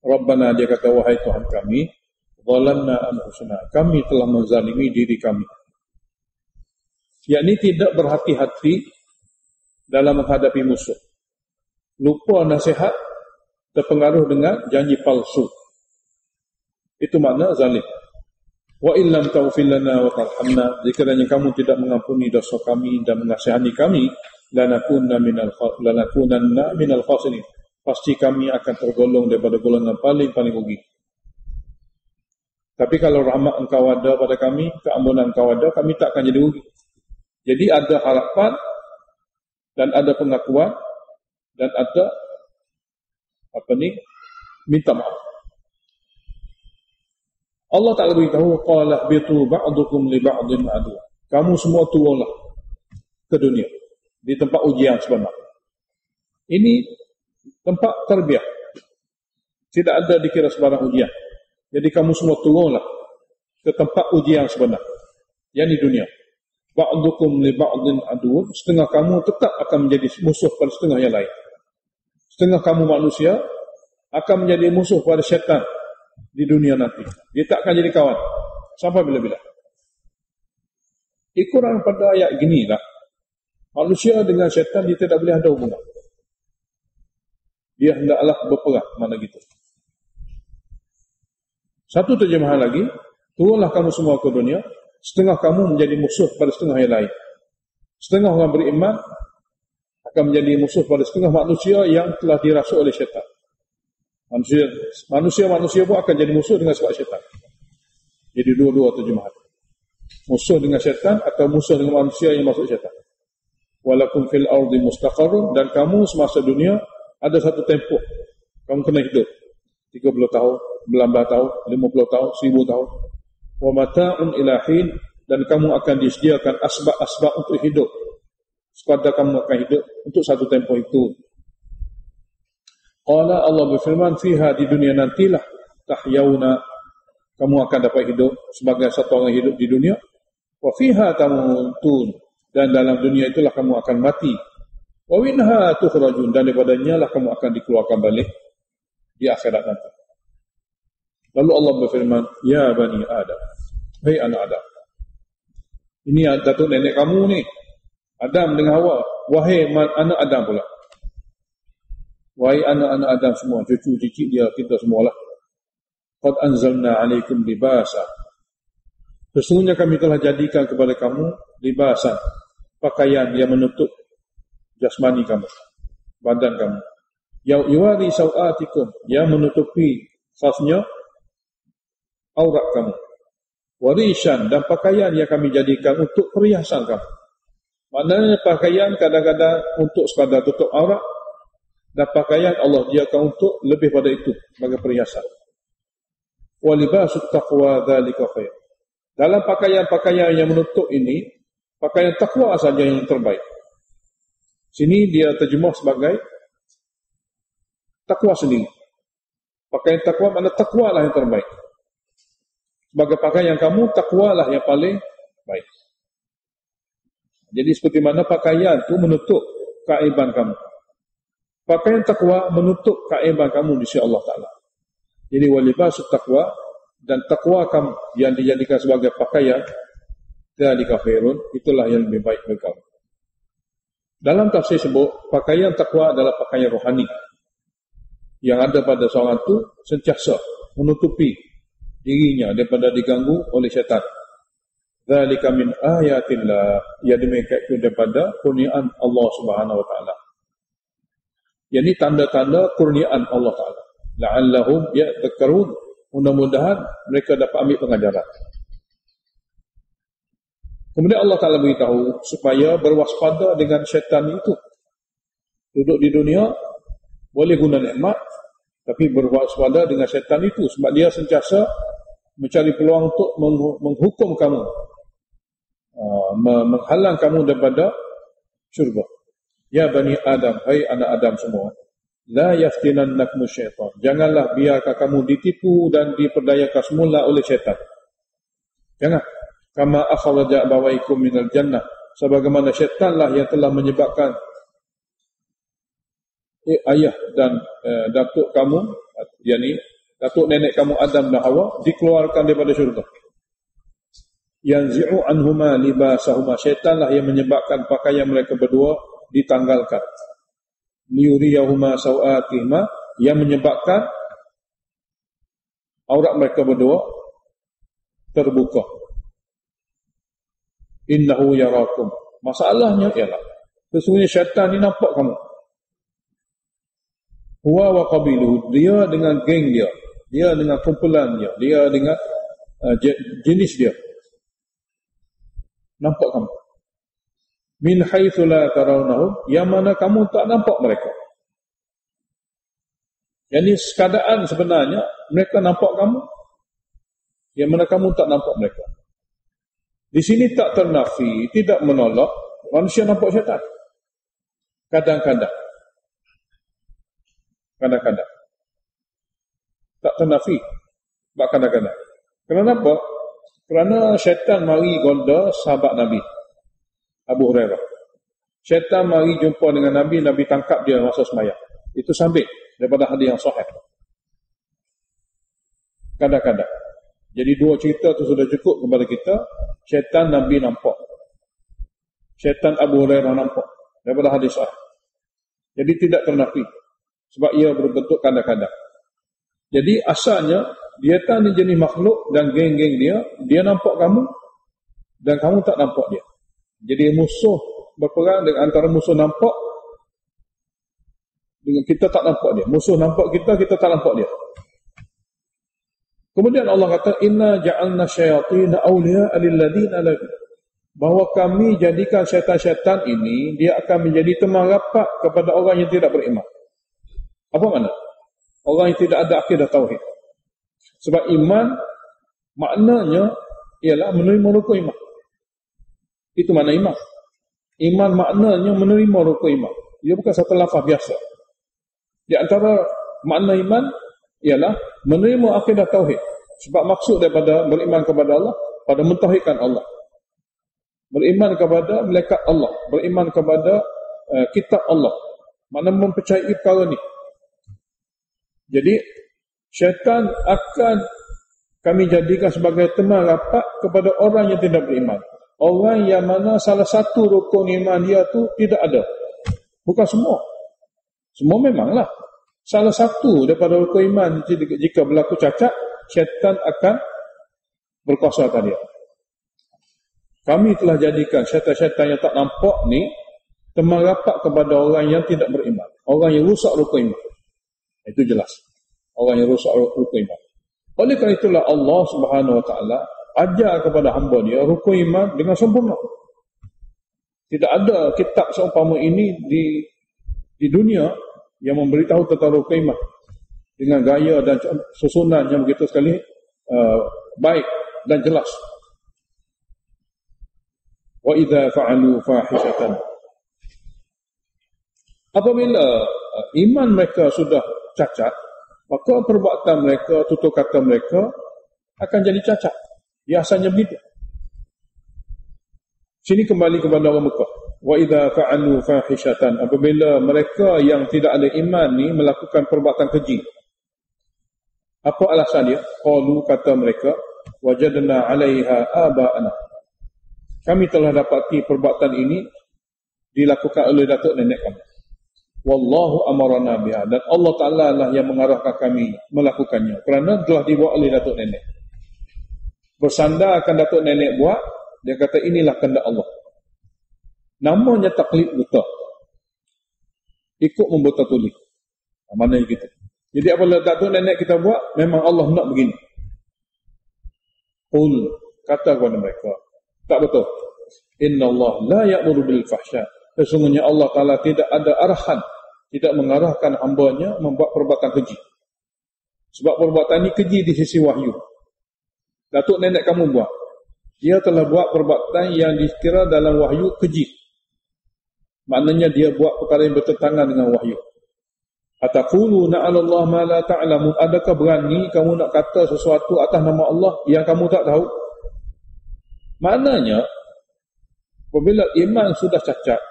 Rabbana, dia kata, wahai Tuhan kami, zalamna anfusana, kami telah menzalimi diri kami. Yakni tidak berhati-hati dalam menghadapi musuh. Lupa nasihat, terpengaruh dengan janji palsu. Itu makna zalim. Wa illam taghfir lana wa tarhamna, jika kamu tidak mengampuni dosa kami dan mengasihani kami, lanakunanna minal khasirin. Pasti kami akan tergolong daripada golongan paling rugi. Tapi kalau rahmat engkau ada pada kami, keampunan engkau ada, kami tak akan jadi rugi. Jadi ada harapan dan ada pengakuan dan ada minta maaf. Allah Ta'ala beritahu, qala bitu ba'dukum li ba'din adu. Kamu semua turunlah ke dunia di tempat ujian sebenar. Ini tempat tarbiyah. Tidak ada dikira sebarang ujian. Jadi kamu semua turunlah ke tempat ujian sebenar, yang di dunia. Ba'dukum li ba'din adu. Setengah kamu tetap akan menjadi musuh pada setengah yang lain. Setengah kamu manusia akan menjadi musuh pada syaitan di dunia nanti. Dia tak akan jadi kawan sampai bila-bila. Ikuran pada ayat gini lah, manusia dengan syaitan dia tidak boleh ada hubungan. Dia hendaklah berperang, mana gitu. Satu terjemahan lagi, turunlah kamu semua ke dunia, setengah kamu menjadi musuh pada setengah yang lain. Setengah orang beriman akan menjadi musuh pada setengah manusia yang telah dirasuk oleh syaitan. Manusia pun akan jadi musuh dengan sebab syaitan. Jadi dua-dua terjemahan. Musuh dengan syaitan atau musuh dengan manusia yang masuk syaitan. Walakum fil ardi mustaqarrun, dan kamu semasa dunia ada satu tempoh kamu kena hidup. 30 tahun, 19 tahun, 50 tahun, 1000 tahun. Wa mata'un ila hin, dan kamu akan disediakan asbab-asbab untuk hidup. Sekadar kamu akan hidup untuk satu tempoh itu. Qala, Allah berfirman, fiha, di dunia nantilah tahyauna, kamu akan dapat hidup sebagai satu orang hidup di dunia. Wa fiha tamutun, dan dalam dunia itulah kamu akan mati. Wa minha tukhrajun, dan daripadanya lah kamu akan dikeluarkan balik di akhirat nanti. Lalu Allah berfirman, ya bani Adam, hai anak Adam. Ini datuk nenek kamu ni, Adam dengan Hawa. Wahai anak Adam pula. Wahai anak-anak Adam semua, cucu-cicit dia, kita semualah. Qad anzalna alaikum libasa. Sesungguhnya kami telah jadikan kepada kamu libasan, pakaian yang menutup jasmani kamu, badan kamu. Yuwari sawatikum, yang menutupi khasnya aurat kamu. Warishan, dan pakaian yang kami jadikan untuk perhiasan kamu. Maknanya pakaian kadang-kadang untuk sekadar tutup aurat, dan pakaian Allah jadikan untuk lebih pada itu sebagai perhiasan. Wa libasut taqwa dzalika khair. Dalam pakaian-pakaian yang menutup ini, pakaian takwa saja yang terbaik. Sini dia terjemah sebagai takwa sendiri. Pakaian takwa, makna takwa lah yang terbaik. Sebagai pakaian kamu, takwa lah yang paling baik. Jadi seperti mana pakaian itu menutup keaiban kamu. Pakaian takwa menutup keaiban kamu di sisi Allah Ta'ala. Jadi walibasut takwa, dan takwa kamu yang dijadikan sebagai pakaian, dzalika khairun, itulah yang lebih baik bagi kamu. Dalam tafsir sebut, pakaian takwa adalah pakaian rohani yang ada pada seorang itu sentiasa menutupi dirinya daripada diganggu oleh syaitan. Dzalika min ayatillah, yang demikian itu daripada kurniaan Allah Subhanahu wa taala. Yang ini tanda-tanda kurniaan Allah Taala. La'allahum yatadhakkarun, mudah-mudahan mereka dapat ambil pengajaran. Kemudian Allah Taala beritahu supaya berwaspada dengan syaitan itu. Duduk di dunia boleh guna nikmat, tapi berwaspada dengan syaitan itu, sebab dia sentiasa mencari peluang untuk menghukum kamu, menghalang kamu daripada syurga. Ya bani Adam, hai anak Adam semua, la yaftinannakum syaitan, janganlah biarkan kamu ditipu dan diperdayakan semula oleh syaitan. Jangan. Kama akhraja abawaikum minal jannah, sebagaimana syaitanlah yang telah menyebabkan ayah dan datuk kamu, yakni datuk nenek kamu Adam dan Hawa, dikeluarkan daripada syurga. Yanzi'u anhuma libasahuma, syaitanlah yang menyebabkan pakaian mereka berdua ditanggalkan. Liyuriyahuma sawatihima, yang menyebabkan aurat mereka berdua terbuka. Innahu yarakum, masalahnya ialah Sesungguhnya syaitan ni nampak kamu. Huwa wa qabiluhu, dia dengan geng dia, dia dengan kumpulan dia, dia dengan jenis dia. Nampak kamu. Min haitsu la tarawnahum, yang mana kamu tak nampak mereka. Yang ini keadaan sebenarnya mereka nampak kamu, yang mana kamu tak nampak mereka. Di sini tak ternafi, tidak menolak manusia nampak syaitan. Kadang-kadang tak ternafi, tak kadang-kadang. Kenapa? Kerana syaitan mari goda sahabat Nabi Abu Hurairah. Syaitan mari jumpa dengan Nabi, Nabi tangkap dia masa sembahyang. Itu sambit daripada hadis yang sahih. Kadang-kadang. Jadi dua cerita tu sudah cukup kepada kita. Syaitan Nabi nampak, syaitan Abu Hurairah nampak daripada hadis sahih. Jadi tidak ternafi, sebab ia berbentuk kadang-kadang. Jadi asalnya dia tak ni jenis makhluk dan geng-geng dia nampak kamu dan kamu tak nampak dia. Jadi musuh berperang dengan antara musuh nampak dengan kita tak nampak dia. Musuh nampak kita tak nampak dia. Kemudian Allah kata, inna ja'alna syayatina awliya'a lilladzina la yu'minun. Bahawa kami jadikan syaitan-syaitan ini, dia akan menjadi teman rapat kepada orang yang tidak beriman. Apa makna? Orang yang tidak ada akidah tauhid. Sebab iman maknanya ialah menerima rukun iman. Itu makna iman. Iman maknanya menerima rukun iman. Ia bukan satu lafaz biasa. Di antara makna iman ialah menerima akidah tauhid. Sebab maksud daripada beriman kepada Allah, pada mentauhidkan Allah. Beriman kepada malaikat Allah, beriman kepada kitab Allah. Makna mempercayai perkara ni. Jadi syaitan akan kami jadikan sebagai teman rapat kepada orang yang tidak beriman. Orang yang mana salah satu rukun iman dia tu tidak ada. Bukan semua. Semua memanglah. Salah satu daripada rukun iman jika berlaku cacat, syaitan akan berkuasa atas dia. Kami telah jadikan syaitan-syaitan yang tak nampak ni teman rapat kepada orang yang tidak beriman. Orang yang rusak rukun iman. Itu jelas. Orang yang rusak rukun iman. Oleh kerana itulah Allah Subhanahu Wa Taala ajar kepada hamba dia rukun iman dengan sempurna. Tidak ada kitab seumpama ini di dunia yang memberitahu tentang rukun iman dengan gaya dan susunan yang begitu sekali baik dan jelas. Wa idza fa'alu fahishatan, apabila iman mereka sudah cacat, maka perbuatan mereka, tutur kata mereka akan jadi cacat. Biasanya begitu. Sini kembali kepada orang Mekah. Wa idza fa'alu fahishatan, apabila mereka yang tidak ada iman ni melakukan perbuatan keji. Apa alasan dia? Qalu, kata mereka, wajadna 'alaiha aba'ana. Kami telah dapati perbuatan ini dilakukan oleh datuk nenek kami. Wallahu amarana biha, dan Allah Ta'ala lah yang mengarahkan kami melakukannya, kerana telah dibuat oleh datuk nenek. Bersandar akan datuk nenek buat, dia kata inilah kehendak Allah. Namanya taklid buta, ikut membuta tuli. Maknanya gitu. Jadi apabila datuk nenek kita buat, memang Allah nak begini. Qul, kata kepada mereka, tak betul. Inna Allah la ya'muru bil fahsya. Sesungguhnya Allah Ta'ala tidak ada arahan, tidak mengarahkan hambanya membuat perbuatan keji. Sebab perbuatan ini keji di sisi wahyu. Datuk nenek kamu buat, dia telah buat perbuatan yang dikira dalam wahyu keji. Maknanya dia buat perkara yang bertentangan dengan wahyu. Ataquluna 'ala Allah ma la ta'lamun, adakah berani kamu nak kata sesuatu atas nama Allah yang kamu tak tahu? Maknanya apabila iman sudah cacat,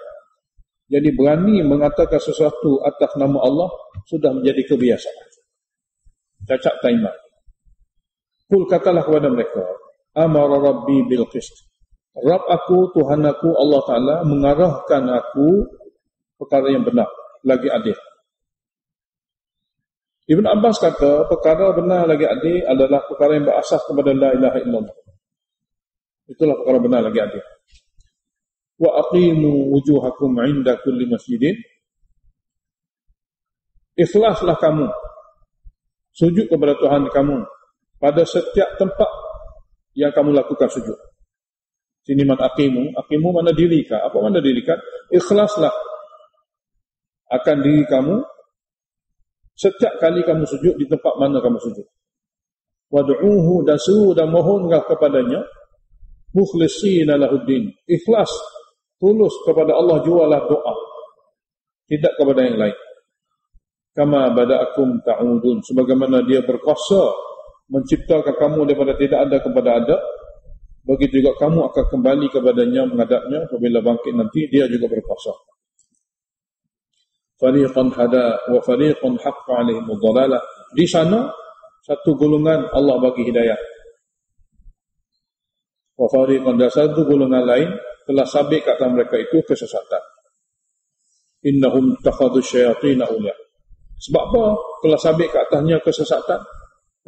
jadi berani mengatakan sesuatu atas nama Allah sudah menjadi kebiasaan. Cacat iman. Qul, katalah kepada mereka, amara rabbi bil qist. Rabb aku, Tuhan aku, Allah Ta'ala mengarahkan aku perkara yang benar, lagi adil. Ibn Abbas kata perkara benar lagi adil adalah perkara yang berasas kepada la ilaha illallah. Itulah perkara benar lagi adil. wa aqimu wujuhakum 'inda kulli masjidin. Ikhlaslah kamu sujud kepada Tuhan kamu pada setiap tempat yang kamu lakukan sujud. Sini man aqimu mana dirikan. Apa mana dirikan? Ikhlaslah akan diri kamu setiap kali kamu sujud di tempat mana kamu sujud. Wad'uhu, dan seru dan mohonlah kepadanya, mukhlishina lahuddin, ikhlas, tulus kepada Allah jualah doa, tidak kepada yang lain. Kama bada'akum ta'udun, sebagaimana dia berkuasa menciptakan kamu daripada tidak ada kepada ada, begitu juga kamu akan kembali kepadanya menghadapnya apabila bangkit nanti. Dia juga berkuasa. Fariqan hada wa fariqan haqqa 'alaihim ad-dhalalah. Di sana satu golongan Allah bagi hidayah, wa fariqan, dan satu golongan lain telah sabit ke atas mereka itu kesesatan. Innahum takhadhu syayatin awliya. Sebab apa telah sabit ke atasnya kesesatan?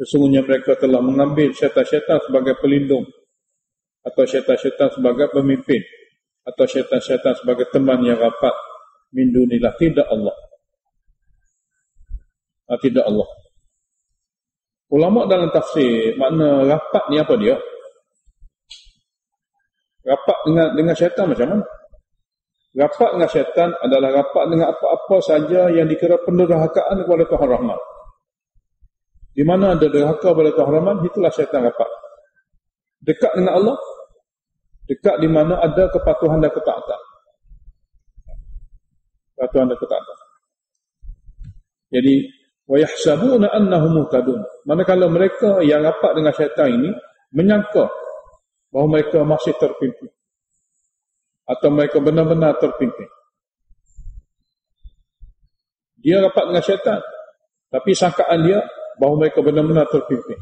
Sesungguhnya mereka telah mengambil syaitan-syaitan sebagai pelindung, atau syaitan-syaitan sebagai pemimpin, atau syaitan-syaitan sebagai teman yang rapat, min dunillah, tidak Allah. Tidak Allah. Ulama dalam tafsir, makna rapat ni apa dia? Rapat dengan syaitan macam mana? Rapat dengan syaitan adalah rapat dengan apa-apa saja yang dikira penderhakaan kepada Tuhan Rahman. Di mana ada derhaka kepada Tuhan Rahman, itulah syaitan rapat. Dekat dengan Allah, dekat di mana ada kepatuhan dan ketaatan. Kepatuhan dan ketaatan. Jadi, wa yahsabuna annahum muhtadun. Manakala mereka yang rapat dengan syaitan ini menyangka bahawa mereka masih terpimpin, atau mereka benar-benar terpimpin. Dia rapat dengan syaitan, tapi sangkaan dia bahawa mereka benar-benar terpimpin.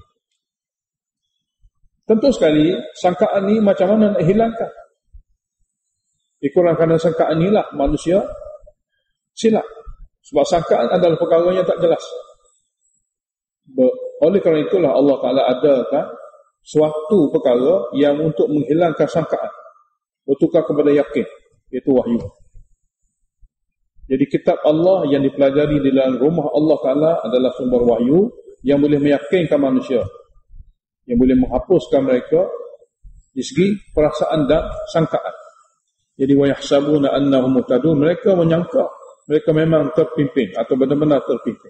Tentu sekali sangkaan ini macam mana nak hilangkan? Kerana sangkaan inilah manusia silap. Sebab sangkaan adalah perkara yang tak jelas. Oleh kerana itulah Allah Ta'ala adakan suatu perkara yang untuk menghilangkan sangkaan, bertukar kepada yakin, iaitu wahyu. Jadi kitab Allah yang dipelajari di dalam rumah Allah Ta'ala adalah sumber wahyu yang boleh meyakinkan manusia, yang boleh menghapuskan mereka di segi perasaan dan sangkaan. Jadi wa yahsabuna annahum muhtadun, mereka menyangka mereka memang terpimpin atau benar-benar terpimpin.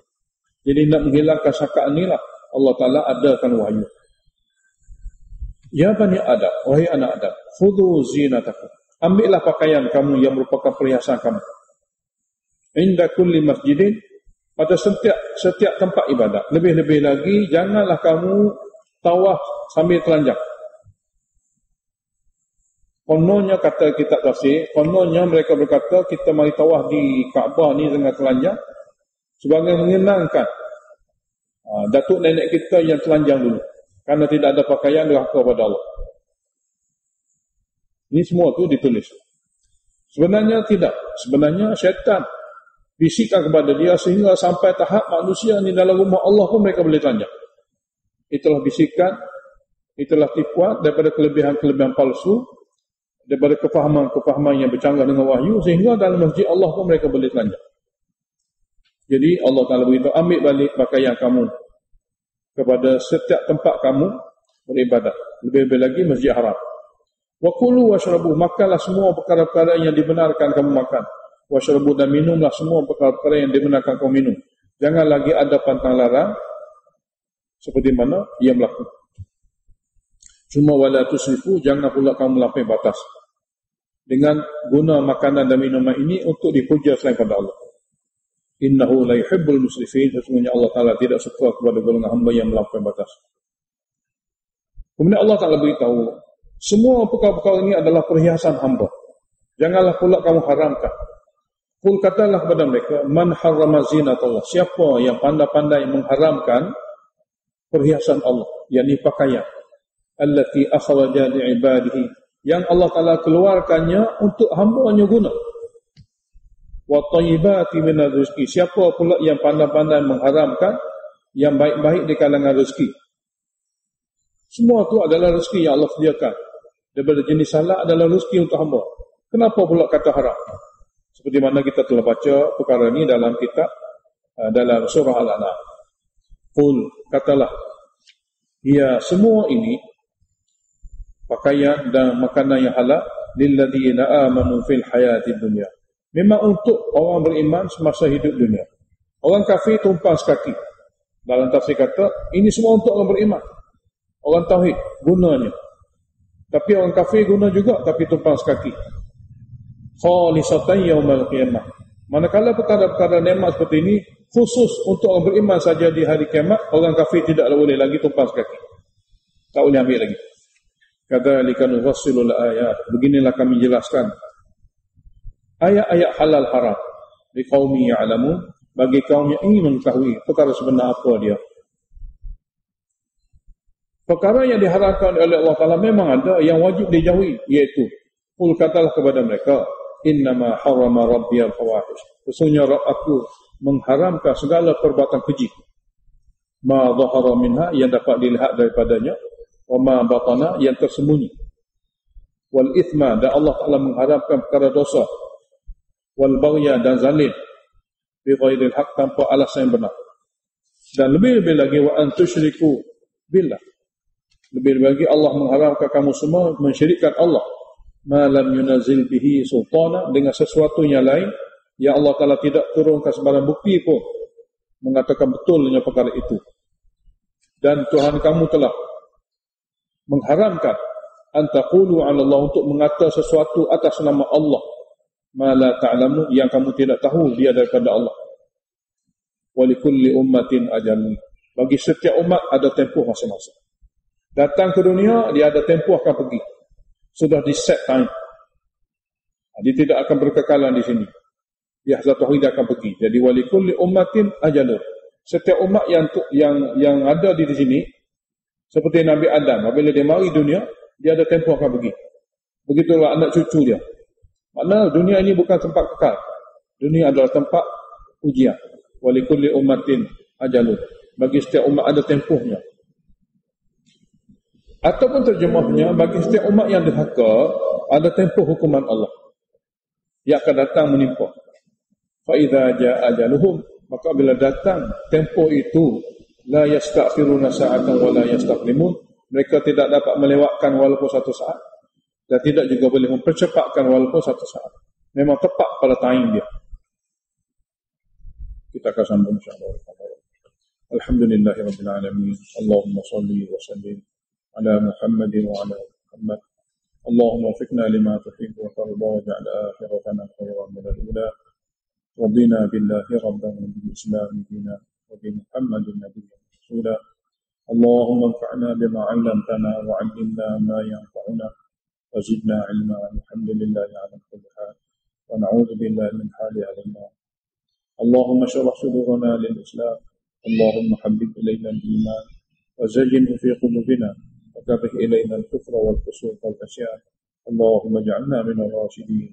Jadi nak menghilangkan sangkaan inilah Allah Ta'ala adakan wahyu. Ya Bani Adam, wahai anak Adam, khudhu zinatakum, ambillah pakaian kamu yang merupakan perhiasan kamu, inda kulli masjidin, pada setiap tempat ibadat. Lebih-lebih lagi, janganlah kamu tawaf sambil telanjang. Kononnya kata kitab tafsir, kononnya mereka berkata kita mari tawaf di Kaabah ni dengan telanjang sebagai mengenangkan datuk nenek kita yang telanjang dulu, karena tidak ada pakaian derhaka pada Allah. Ini semua tu ditulis. Sebenarnya tidak. Sebenarnya syaitan bisikkan kepada dia sehingga sampai tahap manusia ni dalam rumah Allah pun mereka boleh telanjang. Itulah bisikan, itulah tipuan daripada kelebihan-kelebihan palsu, daripada kefahaman-kefahaman yang bercanggah dengan wahyu, sehingga dalam masjid Allah pun mereka boleh telanjang. Jadi Allah Ta'ala beritahu, ambil balik pakaian kamu kepada setiap tempat kamu beribadat. Lebih-lebih lagi masjid haram. Wa kulu washrabu, makanlah semua perkara-perkara yang dibenarkan kamu makan. Washrabu, dan minumlah semua perkara-perkara yang dibenarkan kamu minum. Jangan lagi ada pantang larang seperti mana ia berlaku. Cuma wala tusrifu, jangan pula kamu melampaui batas dengan guna makanan dan minuman ini untuk dipuja selain pada Allah. Innahu la yuhibbul musrifin, sesungguhnya Allah Ta'ala tidak suka kepada golongan hamba yang melampaui batas. Kemudian Allah Ta'ala beritahu, semua perkara-perkara ini adalah perhiasan hamba, janganlah pula kamu haramkan. Qul, katalah kepada mereka, man harrama zinatullah, siapa yang pandai-pandai mengharamkan perhiasan Allah, yakni pakaian, allati akhraja li'ibadihi, yang Allah Ta'ala keluarkannya untuk hamba-Nya guna. Wa tayyibati minal rizqi, siapa pula yang pandai-pandai mengharamkan yang baik-baik di kalangan rezeki. Semua itu adalah rezeki yang Allah sediakan. Daripada jenis halal adalah rezeki untuk hamba. Kenapa pula kata haram? Seperti mana kita telah baca perkara ini dalam kitab, dalam surah Al-An'am. Qul, katalah, ya semua ini pakaian dan makanan yang halal lilladzina amanu fil hayatid dunya. Memang untuk orang beriman semasa hidup dunia. Orang kafir tumpang sekaki. Dalam tafsir kata, ini semua untuk orang beriman. Orang tauhid gunanya. Tapi orang kafir guna juga, tapi tumpang sekaki. Khalisatan yaumal qiyamah. Manakala perkara-perkara nikmat seperti ini khusus untuk orang beriman saja di hari kiamat, orang kafir tidaklah boleh lagi tumpang sekaki. Tak boleh ambil lagi. Kadzalika nufassilul ayat. Beginilah kami jelaskan ayat-ayat halal haram di qaumi ya'lamun, bagi kaum yang ingin mengetahui perkara sebenar apa dia. Perkara yang diharamkan oleh Allah Ta'ala memang ada yang wajib dijauhi, iaitu qul, katalah kepada mereka, innama harrama rabbiyal fawahish. Sesungguhnya Rabb aku mengharamkan segala perbuatan keji. Ma dhahara minha, yang dapat dilihat daripadanya, wa ma batana, yang tersembunyi. Wal ithma, dan Allah Ta'ala mengharamkan perkara dosa. Wal baghya, dan zalim. Bi ghairil haq, tanpa alasan yang benar. Dan lebih-lebih lagi, wa an tusyriku billah. Lebih-lebih lagi Allah mengharamkan kamu semua mensyirikkan Allah. Ma lam yunazil bihi sultana, dengan sesuatu yang lain yang Allah Ta'ala tidak turunkan sebarang bukti pun mengatakan betulnya perkara itu. Dan Tuhan kamu telah mengharamkan antaqulu 'ala Allah, untuk mengata sesuatu atas nama Allah, ma la ta'lamu, yang kamu tidak tahu dia daripada Allah. Wa likulli ummatin ajal, bagi setiap umat ada tempoh masing-masing. Datang ke dunia, dia ada tempoh akan pergi. Sudah di set time. Dia tidak akan berkekalan di sini. Dia satu hari dia akan pergi. Jadi wa likulli ummatin ajalun. Setiap umat yang ada di sini, seperti Nabi Adam, apabila dia mari dunia, dia ada tempoh akan pergi. Begitulah anak cucu dia. Maknanya dunia ini bukan tempat kekal. Dunia adalah tempat ujian. Wa likulli ummatin ajalun. Bagi setiap umat ada tempohnya. Ataupun terjemahnya, bagi setiap umat yang derhaka ada tempoh hukuman Allah yang akan datang menimpa. Fa idza jaa ajaluhum, maka bila datang tempoh itu, la yastakhiruna sa'atan wa la yastaqdimun, mereka tidak dapat melewatkan walaupun satu saat, dan tidak juga boleh mempercepatkan walaupun satu saat. Memang tepat pada time dia. Kita akan sambung insya-Allah. Alhamdulillahirabbil alamin. Allahumma shalli wa sallim على محمد وعلى محمد. اللهم وفقنا لما تحب وترضى واجعل آخرتنا خيرا من الأولى. رضينا بالله ربا وبالإسلام دينا وبمحمد نبيا رسولا. اللهم انفعنا بما علمتنا وعلمنا ما ينفعنا وزدنا علما. الحمد لله على كل حال ونعوذ بالله من حال أهل النار. اللهم اشرح صدورنا للإسلام. اللهم حبب إلينا الإيمان وزينه في قلوبنا وكره إلينا الكفر والفسوق والعصيان. اللهم اجعلنا من الراشدين